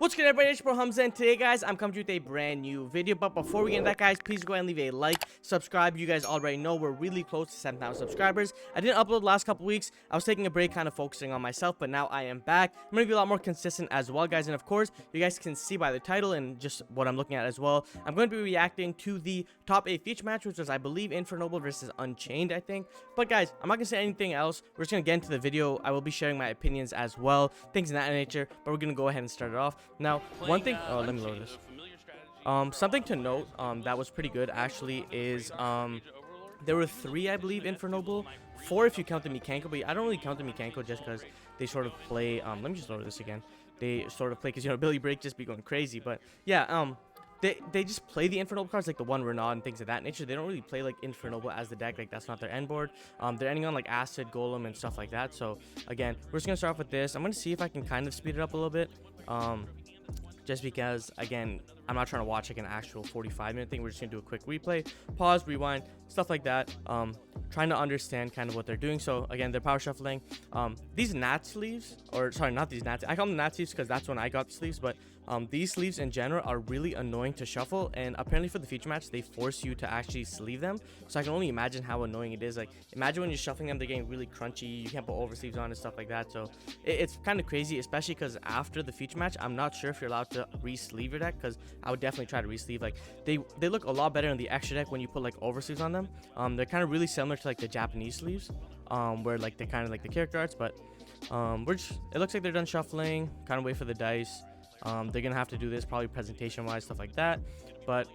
What's good, everybody? It's Bro Hamza, and today, guys, I'm coming to you with a brand new video. But before we get into that, guys, please go ahead and leave a like, subscribe. You guys already know we're really close to 7,000 subscribers. I didn't upload the last couple weeks. I was taking a break, kind of focusing on myself, but now I am back. I'm going to be a lot more consistent as well, guys. And of course, you guys can see by the title and just what I'm looking at as well, I'm going to be reacting to the top 8 feature match, which was, I believe, Infernoble versus Unchained, I think. But guys, I'm not going to say anything else. We're just going to get into the video. I will be sharing my opinions as well, things in that nature, but we're going to go ahead and start it off. Now, one thing, let me load this. Something to note, that was pretty good actually is, there were 3, I believe, Infernoble, 4 if you count the Mechanical, but I don't really count the Mechanical just because they sort of play, let me just load this again. They sort of play, because, you know, Billy Break just be going crazy, but yeah, they just play the Infernoble cards, like the one Renaud and things of that nature. They don't really play, like, Infernoble as the deck. Like, that's not their end board. They're ending on, like, Acid, Golem, and stuff like that. So, again, we're just going to start off with this. I'm going to see if I can kind of speed it up a little bit. Just because, again, I'm not trying to watch, like, an actual 45-minute thing. We're just going to do a quick replay, pause, rewind, stuff like that. Trying to understand kind of what they're doing. So, again, they're power shuffling. These Nat sleeves, or, sorry, not these Nat. I call them Nat sleeves because that's when I got the sleeves, but these sleeves in general are really annoying to shuffle, and apparently for the feature match they force you to actually sleeve them, so I can only imagine how annoying it is. Like, imagine when you're shuffling them, they're getting really crunchy, you can't put over sleeves on and stuff like that. So it's kind of crazy, especially because after the feature match I'm not sure if you're allowed to re-sleeve your deck, because I would definitely try to re-sleeve. Like, they look a lot better in the extra deck when you put like over sleeves on them. They're kind of really similar to like the Japanese sleeves, where like they're kind of like the character arts, but it looks like they're done shuffling. Kind of wait for the dice. They're gonna have to do this probably presentation wise, stuff like that. But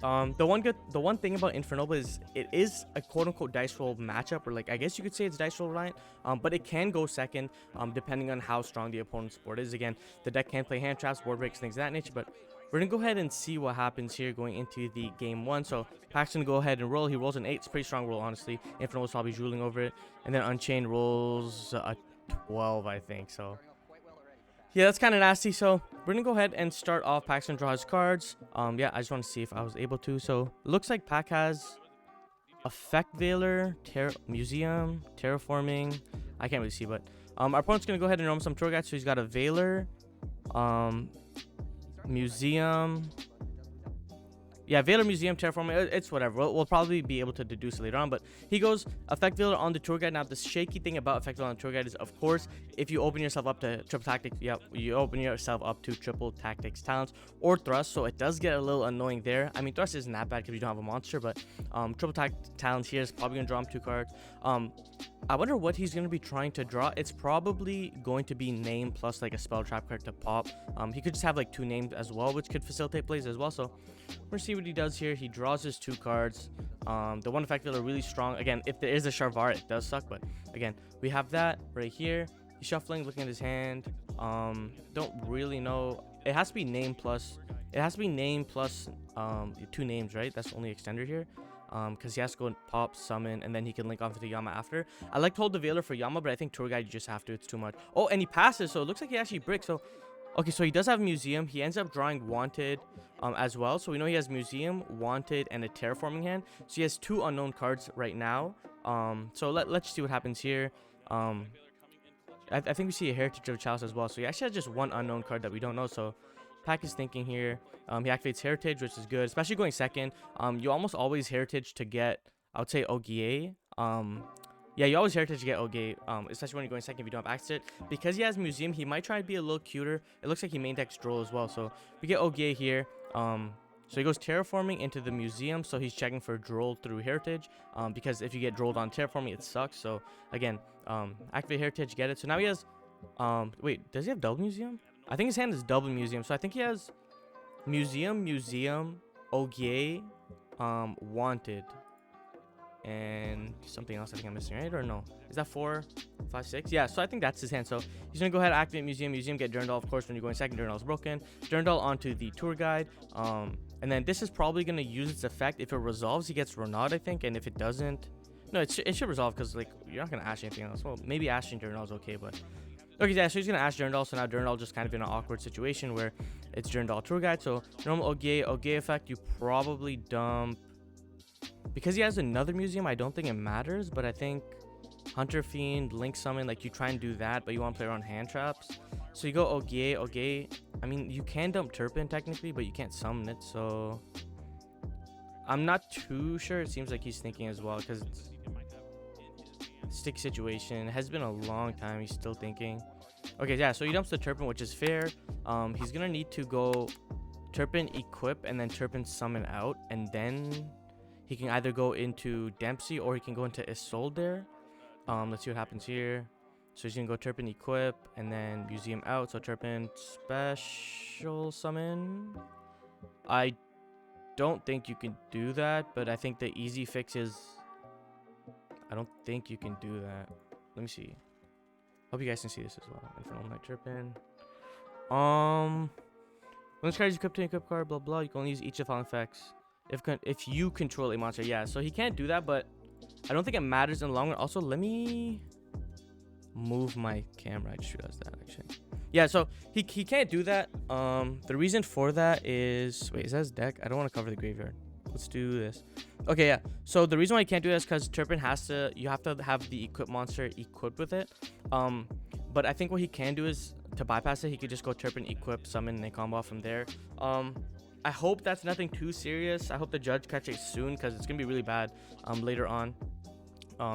the one thing about Infernoble is it is a quote-unquote dice roll matchup, or like I guess you could say it's dice roll reliant, but it can go second depending on how strong the opponent's board is. Again, the deck can play hand traps, board breaks, things of that nature, but we're gonna go ahead and see what happens here going into the game 1. So Paktcg gonna go ahead and roll. He rolls an 8. It's a pretty strong roll, honestly. Infernoble's probably drooling over it, and then Unchained rolls a 12, I think. So yeah, that's kind of nasty. So we're gonna go ahead and start off. Paktcg gonna draw his cards. Yeah, I just want to see if I was able to. So it looks like Pack has Effect Veiler, Museum, Terraforming. I can't really see, but our opponent's gonna go ahead and roam some tour guides. So he's got a Veiler, Museum. Yeah, Veiler, Museum, Terraforming, it's whatever. We'll probably be able to deduce it later on, but he goes Effect Veiler on the tour guide. Now, the shaky thing about Effect Veiler on the tour guide is, of course, if you open yourself up to triple tactics, you open yourself up to triple tactics talents or thrust, so it does get a little annoying there. I mean, thrust isn't that bad because you don't have a monster, but triple tactics talents here is probably going to draw him 2 cards. I wonder what he's going to be trying to draw. It's probably going to be name plus like a spell trap card to pop. He could just have like 2 names as well, which could facilitate plays as well. So we're going to see what he does here. He draws his 2 cards. The one effect are really strong. Again, if there is a Sharvar, it does suck, but again, we have that right here. He's shuffling, looking at his hand. Don't really know. It has to be name plus. It has to be name plus 2 names, right? That's the only extender here. Because he has to go and pop, summon, and then he can link onto the Yama after. I like to hold the Veiler for Yama, but I think tour guide you just have to. It's too much. Oh, and he passes, so it looks like he actually bricks. So okay, so he does have Museum. He ends up drawing Wanted as well. So we know he has Museum, Wanted, and a Terraforming hand. So he has 2 unknown cards right now. So let's see what happens here. I think we see a Heritage of Chalice as well. So he actually has just 1 unknown card that we don't know. So Pack is thinking here. He activates Heritage, which is good, especially going second. You almost always Heritage to get, I would say, Ogier. Yeah, you always Heritage to get Ogier, especially when you're going second if you don't have access to it. Because he has Museum, he might try to be a little cuter. It looks like he main decks Droll as well. So we get Ogier here. So he goes Terraforming into the Museum. So he's checking for Droll through Heritage. Because if you get Drolled on Terraforming, it sucks. So again, activate Heritage, get it. So now he has, wait, does he have double Museum? I think his hand is double Museum. So I think he has Museum, Ogier, Wanted, and something else I think I'm missing, right? Or no? Is that 4, 5, 6? Yeah, so I think that's his hand. So he's going to go ahead and activate Museum, get Durandal. Of course, when you're going second, Durandal's broken. Durandal onto the tour guide. And then this is probably going to use its effect. If it resolves, he gets Renaud, I think. And if it doesn't, no, it should resolve because, like, you're not going to Ash anything else. Well, maybe Ashing Durandal is okay, but okay, yeah, so he's going to Ash Durandal. So now Durandal just kind of in an awkward situation where it's Durandal tour guide. So normal Ogier effect, you probably dump. Because he has another Museum, I don't think it matters, but I think Hunter Fiend, Link Summon, like you try and do that, but you want to play around hand traps. So you go Ogie. I mean, you can dump Turpin technically, but you can't summon it, so I'm not too sure. It seems like he's thinking as well, because stick situation. It has been a long time. He's still thinking. Okay, yeah, so he dumps the Turpin, which is fair. He's gonna need to go Turpin equip and then Turpin summon out, and then he can either go into Dempsey or he can go into Isolde. Let's see what happens here. So he's gonna go Turpin equip and then Museum out. So Turpin special summon. I don't think you can do that, but I think the easy fix is I don't think you can do that. Let me see. Hope you guys can see this as well. Infernoble Knight Turpin. When this card is equipped to an equip card, blah blah, you can only use each of the following effects if you control a monster. Yeah, so he can't do that, but I don't think it matters in the long run. Also, let me move my camera. I just realized that actually. Yeah, so he can't do that. The reason for that is, wait, is that his deck? I don't want to cover the graveyard. Let's do this. Okay, yeah. So the reason why I can't do that is because Turpin you have to have the equip monster equipped with it. But I think what he can do is to bypass it, he could just go Turpin equip, summon, and combo off from there. I hope that's nothing too serious. I hope the judge catches it soon, because it's gonna be really bad later on.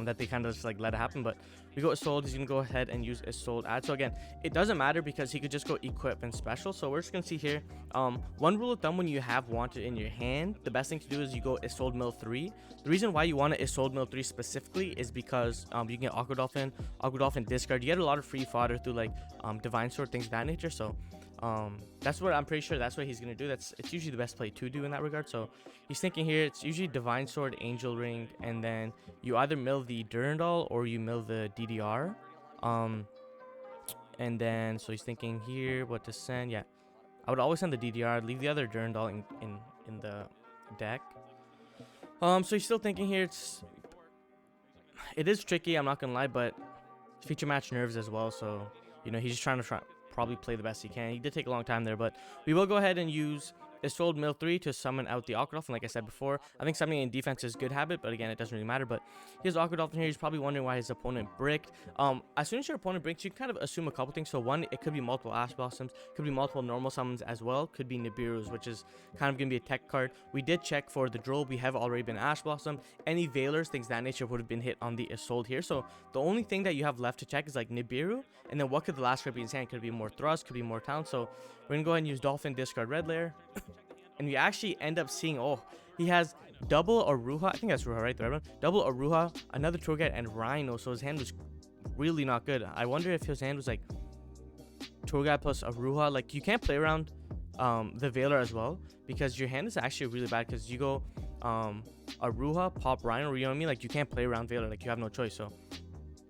That they kind of just like let it happen. But we go Isolde. He's gonna go ahead and use Isolde add. So again, it doesn't matter because he could just go equip and special. So we're just gonna see here. One rule of thumb when you have Wanted in your hand, the best thing to do is you go Isolde Mill 3. The reason why you want to Isolde Mill 3 specifically is because you can get Aqua Dolphin discard. You get a lot of free fodder through like Divine Sword, things of that nature. So that's what I'm pretty sure that's what he's gonna do. It's usually the best play to do in that regard. So he's thinking here it's usually Divine Sword, Angel Ring, and then you either mill the Durandal or you mill the DDR. And then so he's thinking here what to send. Yeah, I would always send the DDR, leave the other Durandal in the deck. So he's still thinking here. It is tricky, I'm not gonna lie, but feature match nerves as well. So you know, he's just trying to probably play the best he can. He did take a long time there, but we will go ahead and use Isolde Mill 3 to summon out the Aqua Dolphin. Like I said before, I think summoning in defense is good habit, but again, it doesn't really matter. But he has Aqua Dolphin here. He's probably wondering why his opponent bricked. As soon as your opponent breaks, you can kind of assume a couple things. So one, it could be multiple Ash Blossoms, could be multiple normal summons as well, could be Nibiru's, which is kind of going to be a tech card. We did check for the Droll. We have already been Ash Blossom. Any Veilers, things of that nature would have been hit on the Isolde here. So the only thing that you have left to check is like Nibiru, and then what could the last card be in his hand? Could it be more Thrust, could be more Talent. So we're going to go ahead and use Dolphin, discard Red Layer. And we actually end up seeing, oh, he has double Aruha. I think that's Aruha, right? The red one. Double Aruha, another Torgat, and Rhino. So his hand was really not good. I wonder if his hand was like Torgat plus Aruha. Like, you can't play around the Veiler as well, because your hand is actually really bad, because you go Aruha, pop Rhino, you know what I mean? Like, you can't play around Veiler. Like, you have no choice. So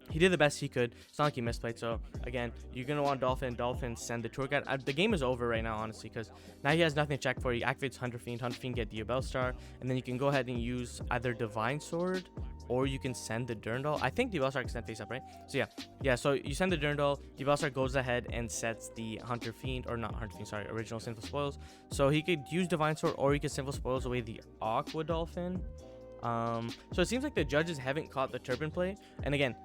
he did the best he could. It's not like he misplayed. So again, you're gonna want Dolphin, send the Torgat. The game is over right now, honestly, because now he has nothing to check for. He activates Hunter Fiend, get the Bellstar, and then you can go ahead and use either Divine Sword or you can send the Durandal. I think the Bellstar can send face up, right? So yeah. So you send the Durandal, the Bellstar goes ahead and sets the Hunter Fiend, or not Hunter Fiend, sorry, original Sinful Spoils. So he could use Divine Sword or he could Sinful Spoils away the Aqua Dolphin. So it seems like the judges haven't caught the Turpin play, and again,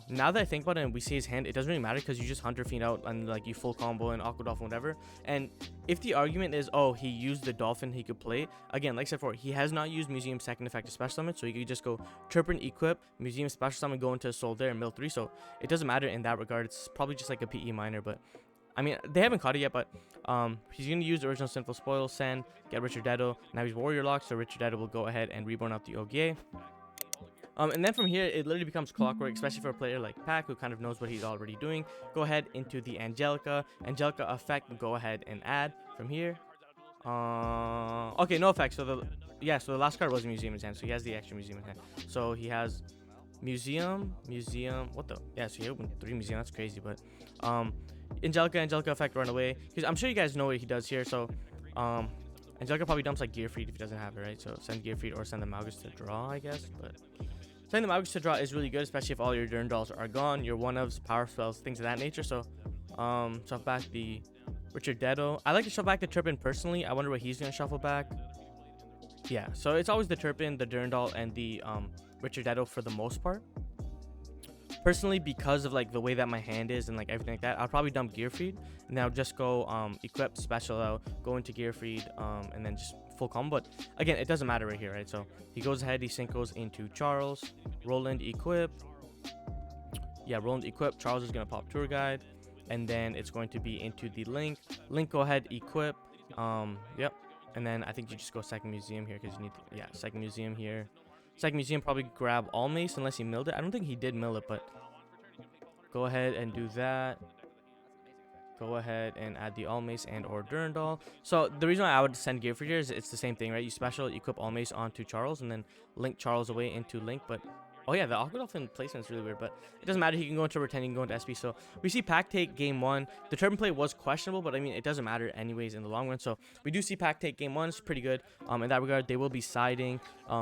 now that I think about it and we see his hand, it doesn't really matter, because you just Hunter Fiend out and like you full combo and Aqua Dolphin, whatever. And if the argument is, oh, he used the Dolphin he could play, again, like I said before, he has not used Museum second effective special summon, so you could just go Turpin equip, Museum special summon, go into Soul there and Mill 3. So it doesn't matter in that regard. It's probably just like a PE minor, but I mean, they haven't caught it yet. But he's going to use the original Sinful Spoil, send, get Richard Dedo. Now he's Warrior Lock, so Richard Dedo will go ahead and reborn out the OGA. And then from here, it literally becomes clockwork, especially for a player like Pac, who kind of knows what he's already doing. Go ahead into the Angelica effect, go ahead and add from here. Okay, no effect. So the last card was Museum in his hand, so he has the extra Museum in hand. So he has Museum, what the? Yeah, so he opened 3 Museum, that's crazy. But Angelica effect, run away, because I'm sure you guys know what he does here. So Angelica probably dumps like Gearfried if he doesn't have it, right? So send Gearfried or send the Malgus to draw, I guess. But sending the Malgus to draw is really good, especially if all your Durandals are gone, your one-ofs, power spells, things of that nature. So shuffle back the Richard Dedo. I like to shuffle back the Turpin personally. I wonder what he's going to shuffle back. Yeah, so it's always the Turpin, the Durandal, and the Richard Dedo for the most part. Personally, because of like the way that my hand is and like everything like that, I'll probably dump Gear Feed and then I'll just go equip special out, go into Gear Feed, and then just full combo. But again, it doesn't matter right here, right? So he goes ahead, he synchros into Charles, Roland equip. Yeah, Roland equip. Charles is gonna pop Tour Guide, and then it's going to be into the Link. Link, go ahead, equip. Yep. And then I think you just go second museum here because you need to, yeah, second museum here. Second museum, probably grab all mace unless he milled it. I don't think he did mill it, but go ahead and do that. Go ahead and add the all mace and or Durandal. So the reason why I would send Gear for here is it's the same thing, right? You special equip all mace onto Charles and then link Charles away into Link. But oh yeah, the Aquadolphin placement is really weird, but it doesn't matter. He can go into Retain, he can go into SP. So we see Paktcg game 1. The turn play was questionable, but I mean it doesn't matter anyways in the long run. So we do see Paktcg game 1. It's pretty good. In that regard, they will be siding.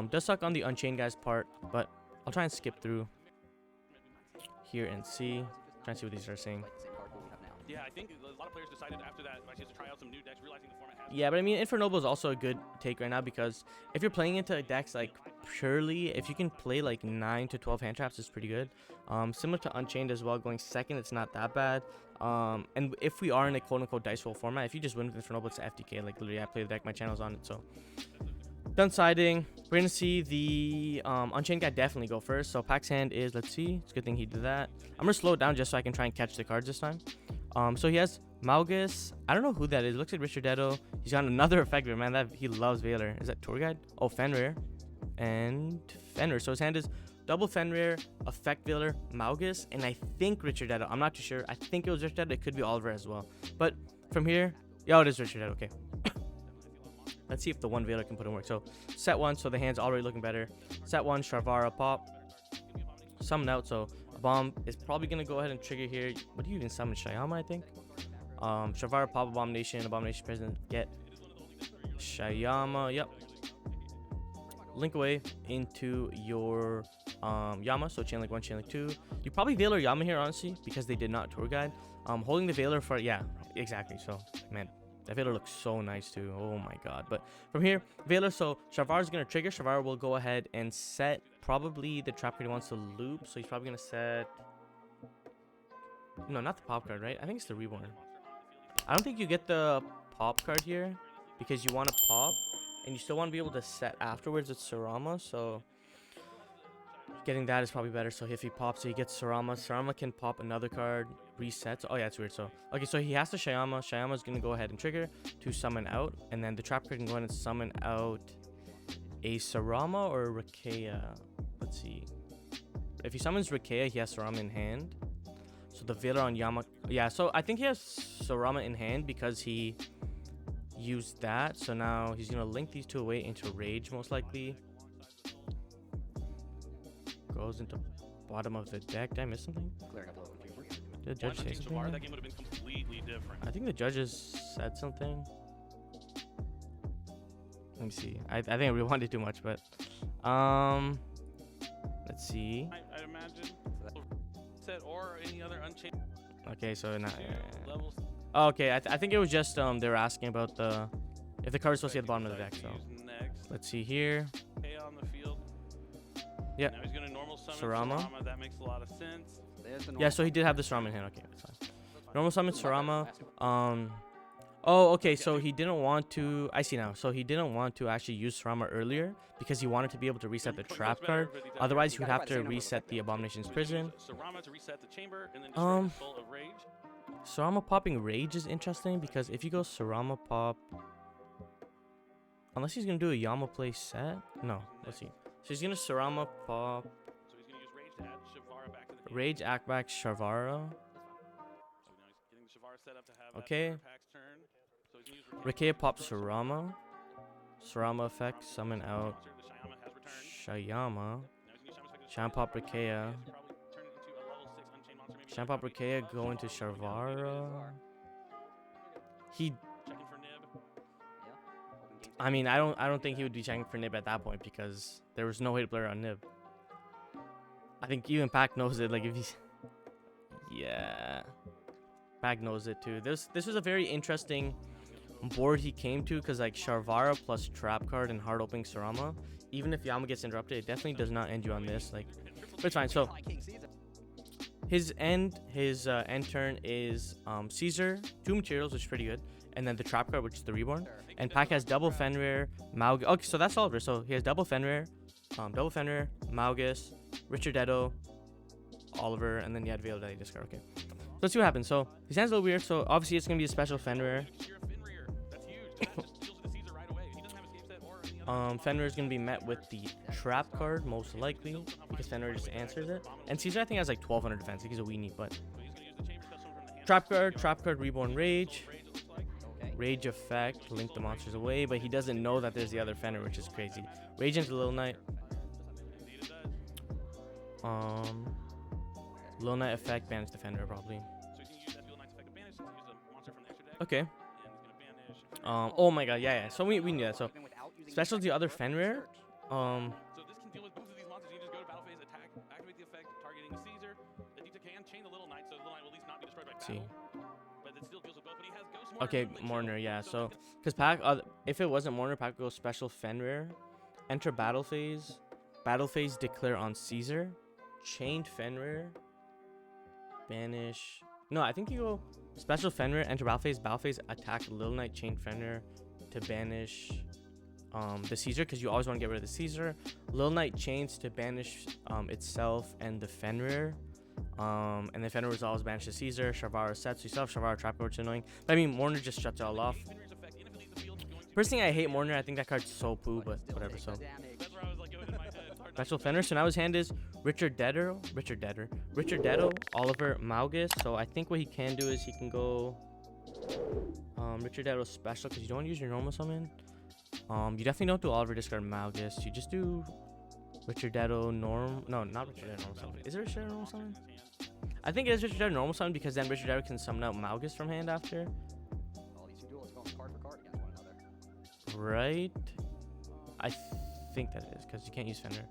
Does suck on the Unchained guys part, but I'll try and skip through here and see. Try and see what these are saying. Yeah, I think a lot of players decided after that YCS to try out some new decks, realizing the format has. Yeah, but I mean, Infernoble is also a good take right now because if you're playing into decks like purely, if you can play like 9 to 12 hand traps, it's pretty good. Similar to Unchained as well, going second, it's not that bad. And if we are in a quote-unquote dice roll format, if you just win with Infernoble, it's FTK. Like literally, I play the deck, my channel's on it, so. Done siding. We're gonna see the Unchained guy definitely go first. So Pack's hand is, let's see, it's a good thing he did that. I'm gonna slow it down just so I can try and catch the cards this time. So he has Maugus. I don't know who that is. It looks like Richard Detto. He's got another effect, man. That he loves Veiler. Is that Tour Guide? Oh, Fenrir and Fenrir. So his hand is double Fenrir, effect Veiler, Maugus, and I think Richard Detto. I'm not too sure. I think it was Richard Detto. It could be Oliver as well. But from here, yeah, it is Richard Detto. Okay. Let's see if the one Veiler can put in work. So set 1. So the hand's already looking better. Set 1, Sharvara pop. Summon out. So a bomb is probably gonna go ahead and trigger here. What do you even summon? Shyama, I think. Sharvara pop Abomination. Abomination present. Get Shyama. Yep. Link away into your Yama. So chain link 1, chain link 2. You probably Veiler Yama here, honestly, because they did not Tour Guide. Holding the Veiler for, yeah, exactly. So man, that Veiler looks so nice too. Oh my god. But from here, Veiler, so Sharvara's gonna trigger. Sharvara will go ahead and set probably the trap card he wants to loop. So he's probably gonna set, no, not the pop card, right? I think it's the reborn. I don't think you get the pop card here because you want to pop and you still want to be able to set afterwards with Sarama. So getting that is probably better. So if he pops it, he gets Sarama. Sarama can pop another card, resets. Oh yeah, it's weird. So okay, so he has to Shyama. Shyama's gonna go ahead and trigger to summon out, and then the trap card can go ahead and summon out a Sarama or Rakea. Let's see. If he summons Rakea, he has Sarama in hand. So the Veiler on Yama, yeah. So I think he has Sarama in hand because he used that. So now he's gonna link these two away into Rage most likely. Goes into bottom of the deck. Did I miss something? Did the judge say something? That game would have been completely different. I think the judges said something. Let me see. I think I rewinded too much, but let's see. I'd imagine set or any other Unchained. Okay, so now. Levels. Okay, I think it was just they were asking about the if the card is supposed to be at the bottom of the deck. So next. let's see here. Hey, on the field. Yeah. Now he's gonna normal summon Sarama. That makes a lot of sense. Yeah, so he did have the Sarama in hand. Okay, that's fine. Normal summon Sarama. Oh, okay, so he didn't want to. I see now. So he didn't want to actually use Sarama earlier because he wanted to be able to reset the trap card. Otherwise, he would have to reset the Abomination's Prison. Sarama to reset the chamber and then destroy the soul of Rage. Sarama popping Rage is interesting because if you go Sarama pop, unless he's gonna do a Yama play set. No, let's see. So he's gonna Sarama pop. So he's gonna use Rage to add Shavara back to the game. Rage act back Shavara. So now he's getting the Shavara set up to have Okay. Pack's turn. So he's gonna use Rakea pop Sarama. Sarama effect summon out The Shyama has returned. Shyama. Now he's gonna use Shyama's effect to Sham pop Rakea. probably turn it into a level 6 Unchained monster. Maybe Sham pop Rakea go into Sharvara. He, checking for Nib. I mean, I don't think he would be checking for Nib at that point because there was no way to play around Nib. I think even Pack knows it. Like if he's, yeah, Pack knows it too. This was a very interesting board he came to because like Sharvara plus trap card and hard opening Sarama. Even if Yama gets interrupted, it definitely does not end you on this. Like, but it's fine. So his end turn is Caesar, 2 materials, which is pretty good, and then the trap card, which is the Reborn. And Pack has double Fenrir, Maug. Okay, so that's Oliver. So he has double Fenrir, Maugus, Richardetto, Oliver, and then you had Veil that you discard. Okay, so let's see what happens. So his hand's a little weird. So obviously it's gonna be a special Fenrir. Fenrir is going to be met with the trap card, most likely, because Fenrir just answers it. And Caesar, I think, has like 1200 defense. He's a weenie, but... Trap card, Reborn Rage. Rage effect, link the monsters away, but he doesn't know that there's the other Fenrir, which is crazy. Rage into Little Knight. Little Knight effect, banish the Fenrir, probably. Okay. Oh my god, yeah. So we knew that, so... Special to the other Fenrir. So this can deal with both of these monsters. You just go to battle phase, attack, activate the effect, targeting Caesar. Then you can chain the Little Knight, so the Little Knight will at least not be destroyed by battle. But it still deals with both. But he has Ghost Mourner. Okay, Mourner, yeah. So, because Pack, if it wasn't Mourner, Pack goes special Fenrir, enter battle phase, declare on Caesar, chained Fenrir, banish. No, I think you go special Fenrir, enter battle phase, attack Little Knight, chained Fenrir to banish. The Caesar, because you always want to get rid of the Caesar. Little Knight chains to banish itself and the Fenrir. And then Fenrir resolves, banish the Caesar. Shavara sets. So you still have Shavara trap card, which is annoying. But I mean, Mourner just shuts it all off. Personally, I hate Mourner. I think that card's so poo, but whatever. So special Fenrir. So now his hand is Richardetto, Oliver, Maugus. So I think what he can do is he can go Richardetto special, because you don't use your normal summon. You definitely don't do Oliver discard Maugus. You just do Richardetto norm. No, not Richardetto normal summon. Is it Richardetto normal summon? I think it is Richardetto normal summon, because then Richardetto can summon out Maugus from hand after. Right? I think that is, because you can't use Fenrir.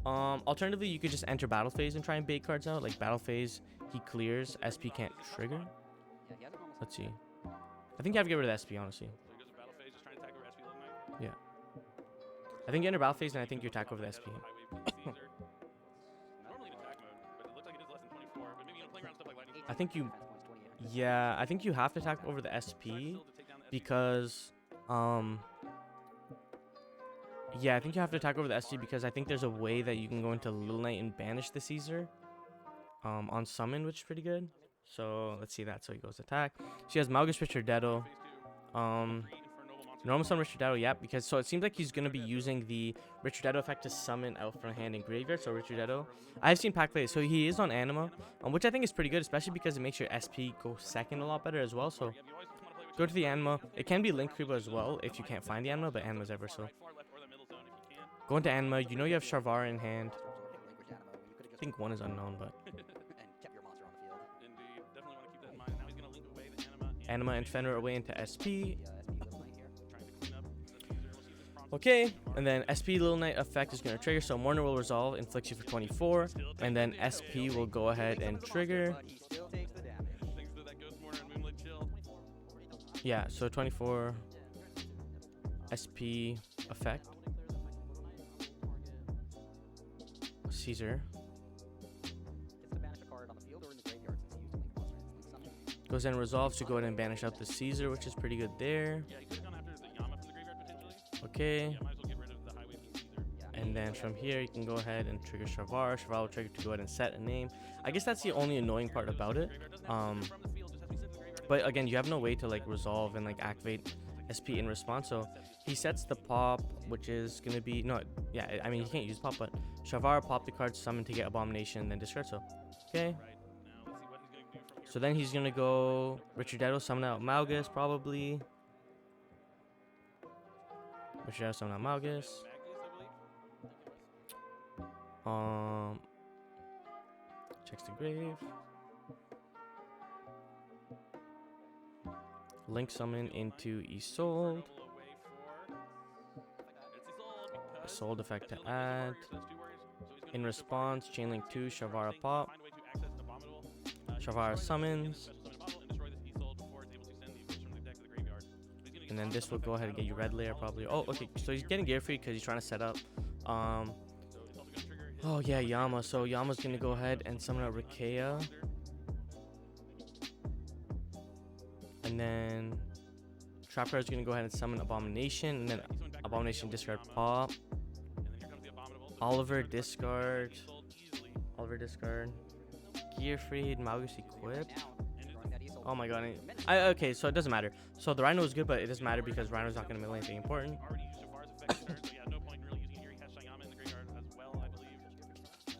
Alternatively, you could just enter battle phase and try and bait cards out. Like battle phase, he clears. SP can't trigger. Let's see. I think you have to get rid of the SP, honestly. Yeah. I think you enter battle phase, and I think you attack over the SP. I think you... Yeah, I think you have to attack over the SP, because... Yeah, I think you have to attack over the SP, because I think there's a way that you can go into Little Knight and banish the Caesar on summon, which is pretty good. So, let's see that. So he goes attack. She has Maugus Richardetto. Normal summon Richardetto, yeah, because so it seems like he's going to be using the Richardetto effect to summon out from hand and graveyard. So Richardetto, I've seen Pack play, so he is on Anima, which I think is pretty good, especially because it makes your SP go second a lot better as well. So go to the Anima. It can be Link Creeper as well if you can't find the Anima, but Anima's ever so. Go into Anima. You know you have Shavara in hand. I think one is unknown, but Anima and Fenrir away into SP. Okay, and then SP Little Knight effect is going to trigger, so Mourner will resolve, inflicts you for 24, and then SP will go ahead and trigger. Yeah, so 24 SP effect. Caesar. Goes in and resolves to go ahead and banish out the Caesar, which is pretty good there. Okay. And then from here, you can go ahead and trigger Shavara. Shavara will trigger to go ahead and set a name. I guess that's the only annoying part about it. But again, you have no way to like resolve and like activate SP in response. So he sets the pop, which is going to be... No, yeah, I mean, he can't use pop, but Shavara pop the card, summon to get Abomination, then discard. So, okay. So then he's going to go Richardetto, summon out Maugus, probably. Richardetto, summon out Maugus. Checks the grave. Link summon into Isolde. Isolde effect to add. In response, chain link 2, Shavara pop. Shavara summons. And then this will go ahead and get you red layer probably. Oh, okay. So he's getting gear free because he's trying to set up Oh yeah, Yama. So Yama's gonna go ahead and summon out Rikea. And then Trapper is gonna go ahead and summon Abomination, and then Abomination discard Pop. Oliver discard. Oliver discard. Gearfried, Magus equipped. Oh my god. Okay, so it doesn't matter. So the Rhino is good, but it doesn't matter because Rhino's not gonna mill anything important.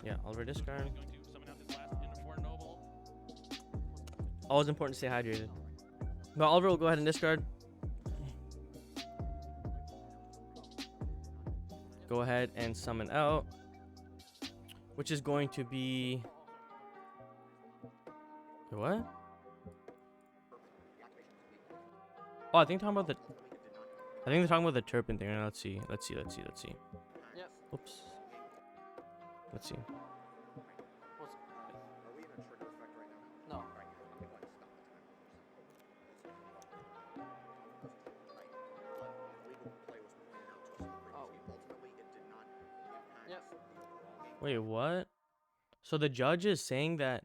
Yeah, Oliver discard. Always important to stay hydrated. But Oliver will go ahead and discard. Go ahead and summon out, which is going to be what? Oh, I think they're talking about the Turpin thing. Let's see. Yep. Oops. Let's see. No. Yep. Wait, what? So the judge is saying that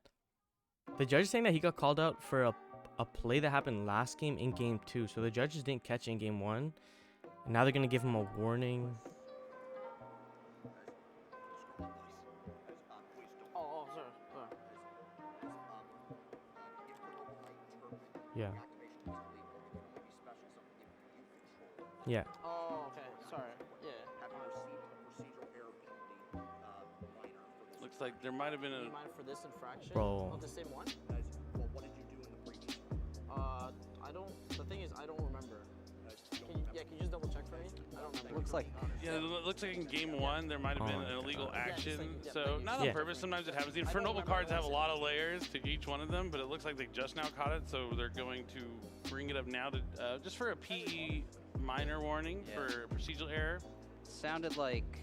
he got called out for a play that happened last game in game 2. So the judges didn't catch it in game 1. And now they're gonna give him a warning. Oh, sorry. Yeah. Yeah. Oh, okay. Sorry. Yeah. Looks like there might have been a. Mind for this infraction? Bro. Not the same one? I don't. The thing is, I don't remember. Can you just double check for me? I don't remember. Looks like. Yeah, it looks like in game 1 there might have been an illegal action. So not on Yeah. purpose. Sometimes it happens. The Infernoble cards have a lot of layers to each one of them, but it looks like they just now caught it, so they're going to bring it up now to just for a PE minor warning for procedural error. Sounded like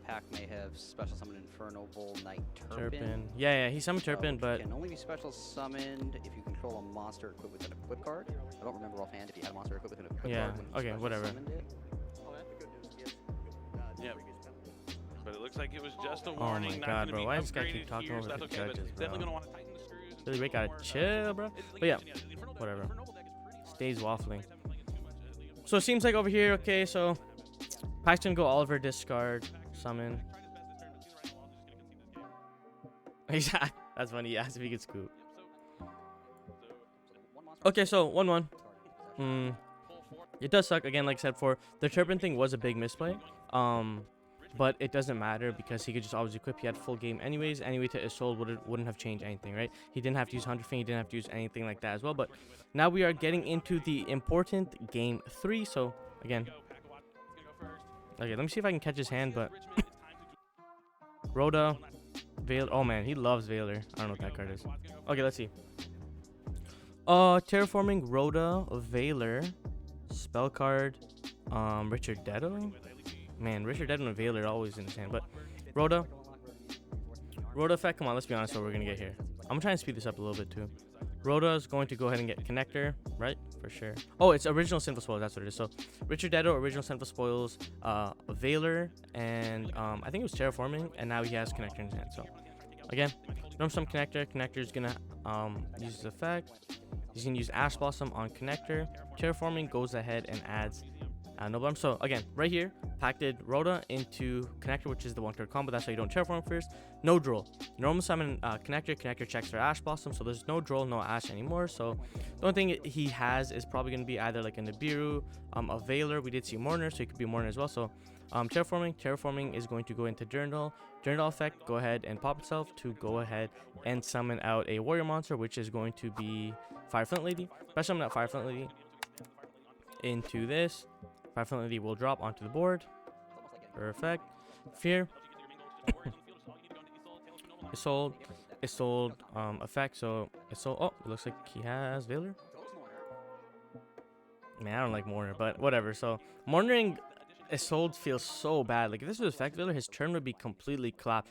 Pack may have special summoned Infernoble Knight Turpin. Yeah, he summoned Turpin, which but can only be special summoned if you control a monster equipped with an equip card. I don't remember offhand if he had a monster equipped with an equip yeah, card when he okay, special whatever. summoned it. Yep. But it looks like it was just a Oh warning. my not god, gonna bro, be why does this guy upgraded keep talking here, over so the that's okay, but judges, definitely bro? gonna want to tighten the screws. and Really, do we gotta more, chill, bro. like But yeah, you said, the Infernoble whatever. deck is pretty Stays solid. waffling. Haven't played it too much at League of So it seems like over here, okay, so Pack's gonna go Oliver discard, summon. That's funny, he asked if he could scoop. Okay, so 1-1. It does suck, again, like I said before, the Turpin thing was a big misplay. But it doesn't matter because he could just always equip. He had full game anyways. Anyway, to Isolde wouldn't have changed anything, right? He didn't have to use Hunter Fang. He didn't have to use anything like that as well. But now we are getting into the important game 3. So again, okay, let me see if I can catch his hand. But Rhoda, Veil. Oh man, he loves Veiler. I don't know what that card is. Okay, let's see. Terraforming Rhoda, Veiler, spell card, Richard Detto. Man, Richard Dead and Veiler are always in his hand. But Rhoda effect, come on, let's be honest what we're going to get here. I'm trying to speed this up a little bit too. Rhoda is going to go ahead and get Connector, right? For sure. Oh, it's Original Sinful Spoils, that's what it is. So Richard Dedo, Original Sinful Spoils, Veiler, and I think it was Terraforming, and now he has Connector in his hand. So again, norm some Connector. Connector is going to use his effect. He's going to use Ash Blossom on Connector. Terraforming goes ahead and adds Noble Arm. So again, right here, Pack did Rhoda into Connector, which is the 1-card combo. That's why you don't Terraform first. No Droll. Normal summon Connector. Connector checks for Ash Blossom. So there's no Droll, no Ash anymore. So the only thing he has is probably going to be either like a Nibiru, a Veiler. We did see Mourner, so he could be Mourner as well. So Terraforming is going to go into Journal. Journal effect, go ahead and pop itself to go ahead and summon out a warrior monster, which is going to be Fireflint Lady. Special summon out Fireflint Lady into this. Fireflint Lady will drop onto the board. Perfect. Fear. Isolde effect. So Isolde. Oh, it looks like he has Veiler. Man, I don't like Mourner, but whatever. So Mourning Isolde feels so bad. Like if this was effect Veiler, his turn would be completely clapped.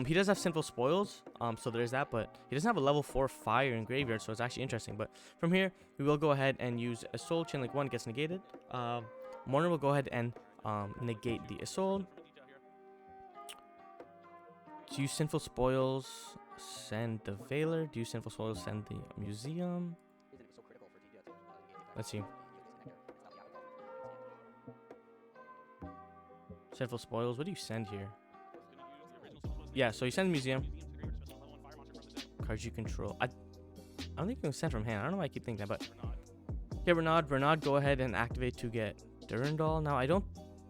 He does have Sinful Spoils, so there's that, but he doesn't have a level 4 fire in graveyard, so it's actually interesting. But from here, we will go ahead and use Isolde. Chain Link 1 gets negated. Mourner will go ahead and negate the Isolde. Do you Sinful Spoils send the Veiler? Do you Sinful Spoils send the Museum? Let's see. Sinful Spoils. What do you send here? Yeah, so you send the Museum. Cards you control. I don't think you can send from hand. I don't know why I keep thinking that, but okay, Renaud, go ahead and activate to get Durandal. Now I don't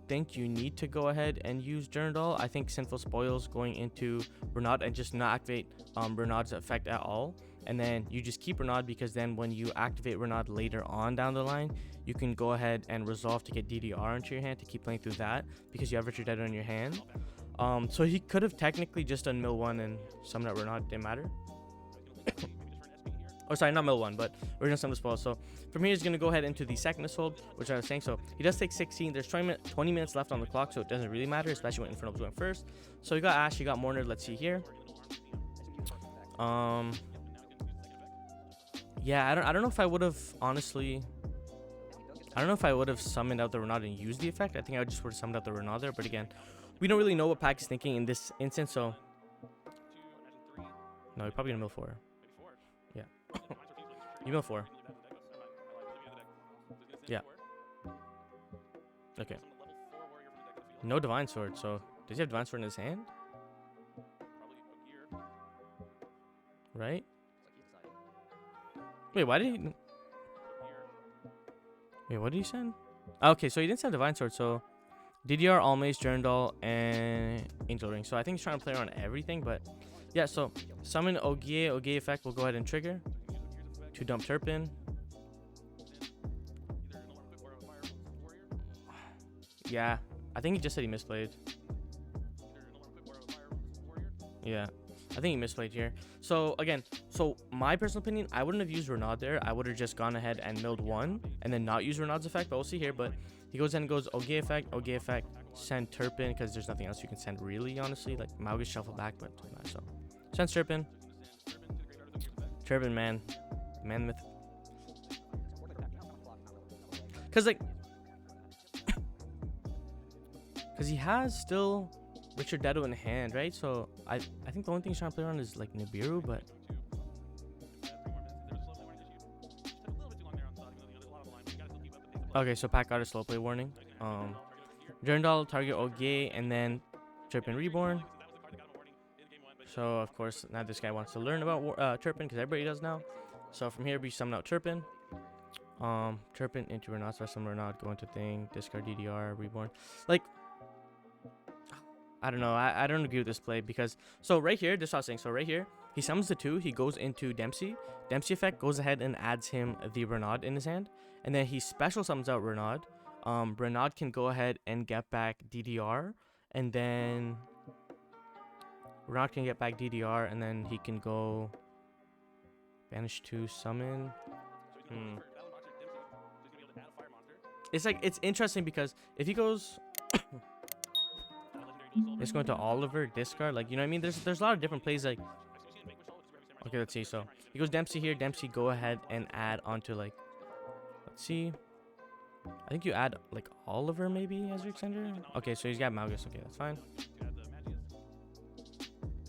think you need to go ahead and use Durandal. I think Sinful Spoils going into Renaud and just not activate Renaud's effect at all. And then you just keep Renaud, because then when you activate Renaud later on down the line, you can go ahead and resolve to get DDR into your hand to keep playing through that, because you have Richard Dead in your hand. So he could have technically just done mill 1 and summon out Renaud, didn't matter. Oh, sorry, not mill 1, but we're gonna summon the spoil. So from here, he's gonna go ahead into the second assault, which I was saying. So he does take 16. There's 20 minutes left on the clock, so it doesn't really matter, especially when Infernoble's going first. So you got Ash, you got Mourner. Let's see here. Yeah, I don't know if I would have, honestly. I don't know if I would have summoned out the Renaud and used the effect. I think I just would have summoned out the Renaud there. But again, we don't really know what Pack is thinking in this instance. So no, you're probably gonna mill 4. Yeah, you mill 4. Yeah. Okay. No Divine Sword. So does he have Divine Sword in his hand? Right? Wait, why did he? Wait, what did he send? Okay, so he didn't send Divine Sword, so DDR, Almaze, Durandal, and Angel Ring. So I think he's trying to play around everything, but yeah, so summon Ogie. Ogie effect will go ahead and trigger to dump Turpin. Yeah, I think he just said he misplayed. Yeah. I think he misplayed here. So again, so my personal opinion, I wouldn't have used Renaud there. I would have just gone ahead and milled 1 and then not use Renaud's effect, but we'll see here. But he goes in and goes Ogie effect, send Turpin, because there's nothing else you can send really, honestly. Like Maugus shuffle back, but not so. Send Turpin. Turpin, man myth. Cause like because he has still Richard Dedo in hand, right? So I think the only thing he's trying to play around is like Nibiru, but okay, so Pack got a slow play warning. Durandal, target Ogie, and then Turpin Reborn. So of course now this guy wants to learn about Turpin, because everybody does now. So from here we summon out Turpin. Turpin into Renaud, so summon Renaud, go into thing, discard DDR, Reborn. Like, I don't know. I don't agree with this play, because so right here, this is what I was saying. So right here, he summons the 2. He goes into Dempsey. Dempsey effect goes ahead and adds him the Renaud in his hand, and then he special summons out Renaud. Renaud can go ahead and get back DDR, and then Renaud can get back DDR, and then he can go banish 2, summon. It's like, it's interesting because if he goes. It's going to Oliver, discard, like, you know what I mean? There's a lot of different plays, like, okay, let's see. So he goes Dempsey here. Dempsey, go ahead and add onto, like, let's see. I think you add like Oliver maybe as your extender. Okay, so he's got Maugus. Okay, that's fine.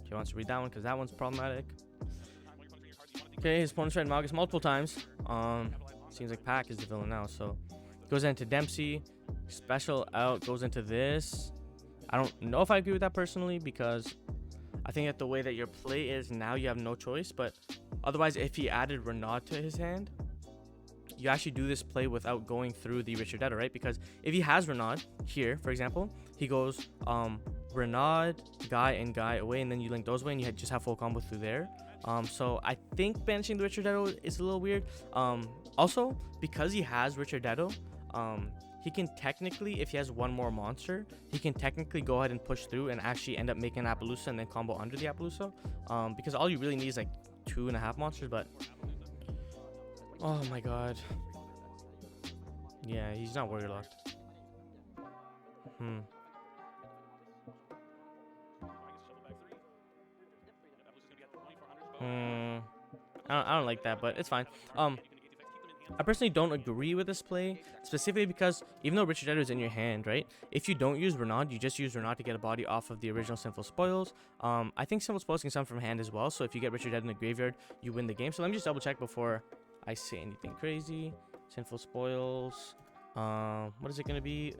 He wants to read that one because that one's problematic. Okay, his opponent's read Maugus multiple times. Seems like Pack is the villain now. So goes into Dempsey, special out, goes into this. I don't know if I agree with that personally, because I think that the way that your play is now, you have no choice. But otherwise, if he added Renaud to his hand, you actually do this play without going through the Richard Dedo, right? Because if he has Renaud here, for example, he goes Renaud, Guy, and Guy away, and then you link those away, and you just have full combo through there. So I think banishing the Richard Dedo is a little weird. Also, because he has Richard Dedo, he can technically, if he has one more monster, he can technically go ahead and push through and actually end up making an Appaloosa and then combo under the Appaloosa. Because all you really need is like 2.5 monsters, but oh my god. Yeah, he's not warrior locked. I don't like that, but it's fine. I personally don't agree with this play, specifically because even though Richard Edo is in your hand, right? If you don't use Renaud, you just use Renaud to get a body off of the original Sinful Spoils. I think Sinful Spoils can summon from hand as well, so if you get Richard Edo in the graveyard, you win the game. So let me just double check before I say anything crazy. Sinful Spoils. What is it going to be?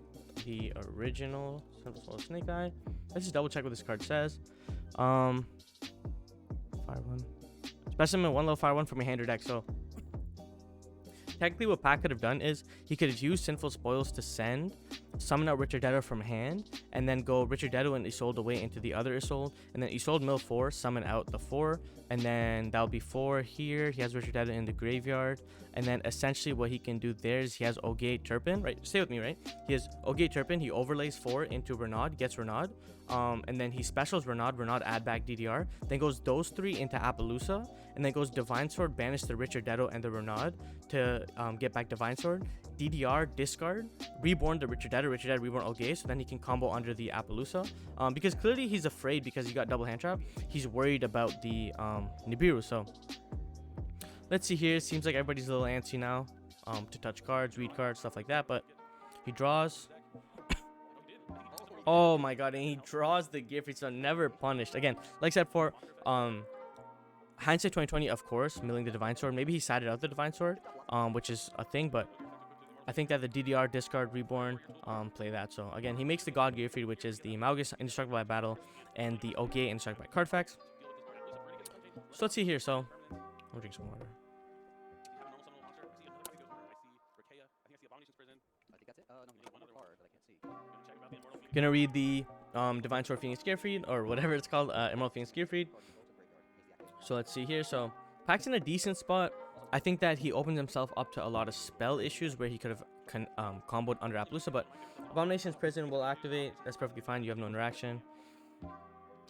The original Sinful Spoils Snake Eye. Let's just double check what this card says. Fire 1. Specimen 1 level Fire 1 from your hand or deck, so technically what Pac could have done is he could have used Sinful Spoils to send, summon out Richard Edo from hand, and then go Richard Edo and Isolde away into the other Isolde, and then Isolde mill 4, summon out the 4, and then that'll be 4 here. He has Richard Edo in the graveyard, and then essentially what he can do there is he has Ogate Turpin, right? Stay with me, right? He has Ogate Turpin, he overlays 4 into Renaud, gets Renaud, and then he specials Renaud, add back DDR, then goes those 3 into Appaloosa, and then goes Divine Sword, banish the Richard Edo and the Renaud to get back Divine Sword, DDR, discard, reborn the Richard Edo, reborn Ogate, so then he can combo under the Appaloosa, because clearly he's afraid because he got double hand trap, he's worried about the Nibiru. So let's see here. Seems like everybody's a little antsy now to touch cards, read cards, stuff like that, but he draws. Oh my god, and he draws the gift, so never punished. Again, like I said for hindsight 2020, of course, milling the Divine Sword. Maybe he sided out the Divine Sword, which is a thing, but I think that the DDR, discard, reborn, play that. So again, he makes the God Gearfried, which is the Malgus indestructible by battle, and the Ogate indestructible by card effects. So let's see here. So I'll drink some water. Gonna read the Divine Sword Phoenix Gearfried, or whatever it's called, Emerald Phoenix Gearfried. So let's see here. So Pac's in a decent spot. I think that he opens himself up to a lot of spell issues where he could have comboed under Appaloosa, but Abomination's Prison will activate. That's perfectly fine. You have no interaction.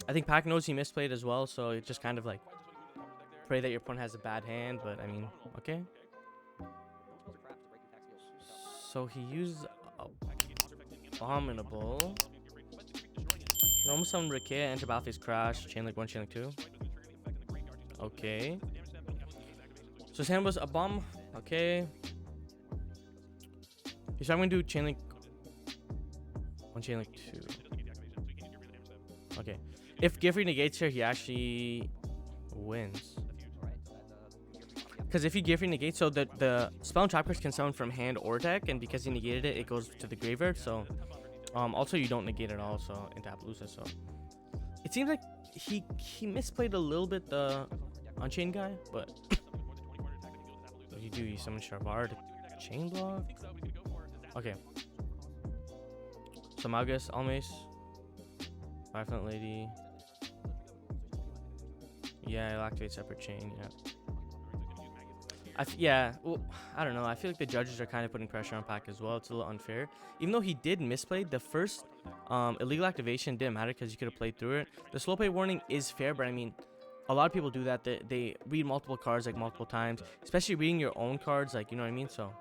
I think Pac knows he misplayed as well, so it's just kind of like pray that your opponent has a bad hand, but I mean, okay. So he used Formidable. Normal summon Rikea, enter battleface Crash, Chainlink 1, Chainlink 2. Okay. So his hand was a bomb. Okay. So I'm going to do Chainlink 1, Chainlink 2. Okay. If Gearfried negates here, he actually wins. Because if he Gearfried negates, so the spell and trap cards can summon from hand or deck, and because he negated it, it goes to the graveyard. So also you don't negate it all, so into Appaloosa. So it seems like he misplayed a little bit the Unchained guy, but what do you do? You summon Sharvar to chain block. Okay. So Malgus, Almace, Fireflint Lady. Yeah, it'll activate separate chain. Yeah. Well, I don't know. I feel like the judges are kind of putting pressure on Pac as well. It's a little unfair. Even though he did misplay, the first illegal activation didn't matter because you could have played through it. The slow play warning is fair, but I mean, a lot of people do that. They read multiple cards like multiple times, especially reading your own cards, like, you know what I mean? So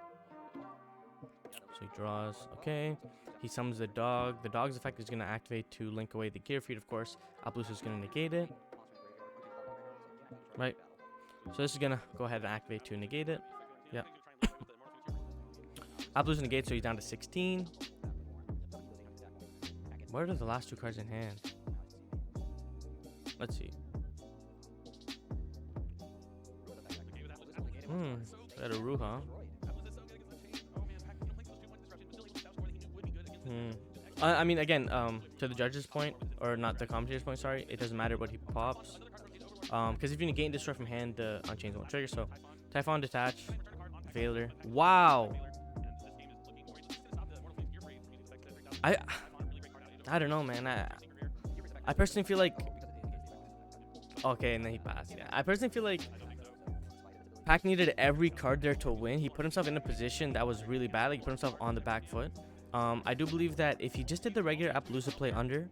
he draws. Okay. He summons the dog. The dog's effect is going to activate to link away the Gearfried, of course. Appaloosa is going to negate it. Right. So this is going to go ahead and activate to negate it. Yeah. Appaloosa negates, so he's down to 16. What are the last 2 cards in hand? Let's see. Got a Ruha. I mean, again, to the judge's point, or not the commentator's point, sorry, it doesn't matter what he pops. Because if you negate and destroy from hand, the Unchained won't trigger. So Typhon, detach, Veiler. Wow. I don't know, man. I personally feel like. Okay, and then he passed. Yeah, I personally feel like Pac needed every card there to win. He put himself in a position that was really bad. Like, he put himself on the back foot. I do believe that if he just did the regular Appaloosa play under,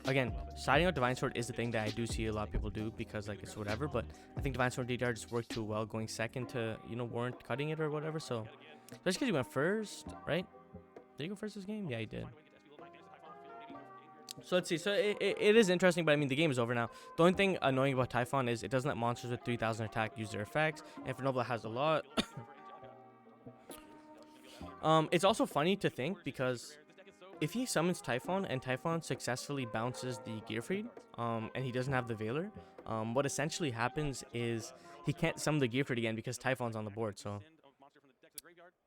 again, siding out Divine Sword is the thing that I do see a lot of people do because, like, it's whatever. But I think Divine Sword DDR just worked too well going second to, you know, warrant cutting it or whatever. So, especially because he went first, right? Did he go first this game? Yeah, he did. So let's see. So it is interesting, but I mean, the game is over now. The only thing annoying about Typhon is it doesn't let monsters with 3,000 attack use their effects. Infernoble has a lot. It's also funny to think because if he summons Typhon and Typhon successfully bounces the Gearfried, and he doesn't have the Veiler, what essentially happens is he can't summon the Gearfried again because Typhon's on the board. So,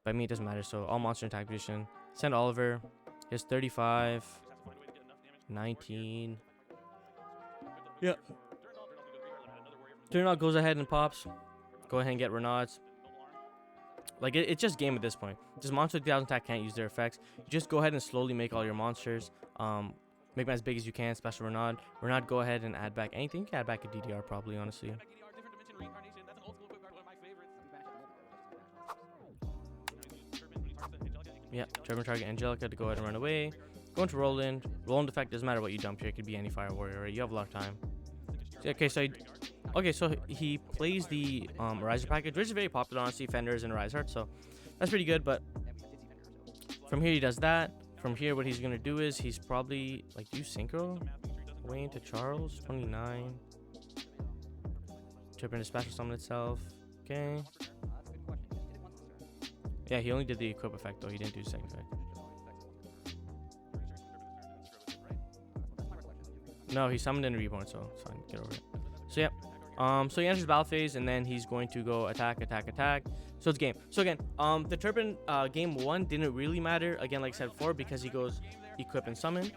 by me it doesn't matter. So all monster attack position. Send Oliver. His 35, 19. Yeah. Turnot goes ahead and pops. Go ahead and get Renaud's. Like, it's just game at this point. Just monster 3000 attack can't use their effects. You just go ahead and slowly make all your monsters. Make them as big as you can, special Renaud. Renaud, go ahead and add back anything. You can add back a DDR probably, honestly. Yeah, Turban target Angelica to go ahead and run away. Go into Roland. Roland effect doesn't matter what you dump here. It could be any Fire Warrior, right? You have a lot of time. Okay, so he plays the Riser package, which is very popular, honestly, Fenders and Rise Heart, so that's pretty good. But from here, he does that. From here, what he's going to do is he's probably, like, do you Synchro? Way into Charles, 29. Turban to special summon itself. Okay. Yeah, he only did the equip effect, though. He didn't do second effect. No, he summoned in Reborn, so it's fine. Get over it. So, yeah. So he enters battle phase, and then he's going to go attack, attack, attack. So it's game. So again, the Turban game 1 didn't really matter. Again, like I said before, because he goes equip and summon.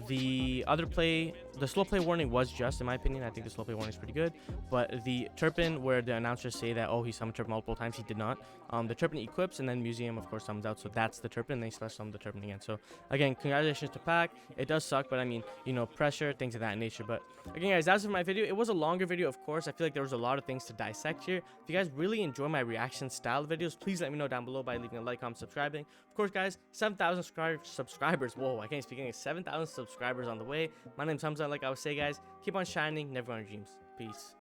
The other play, the slow play warning was just, in my opinion, I think the slow play warning is pretty good. But the Turban, where the announcers say that, oh, he summoned Turban multiple times, he did not. The Turban equips, and then Museum, of course, summons out. So that's the Turban, and then he slash summon the Turban again. So again, congratulations to Pack. It does suck, but I mean, you know, pressure, things of that nature. But again, guys, that's for my video. It was a longer video, of course. I feel like there was a lot of things to dissect here. If you guys really enjoy my reaction style videos, please let me know down below by leaving a like, comment, subscribing. Of course, guys, 7,000 subscribers. Whoa, I can't speak English. 7,000 subscribers on the way. My name's Hamza. Like I would say, guys, keep on shining, never on your dreams. Peace.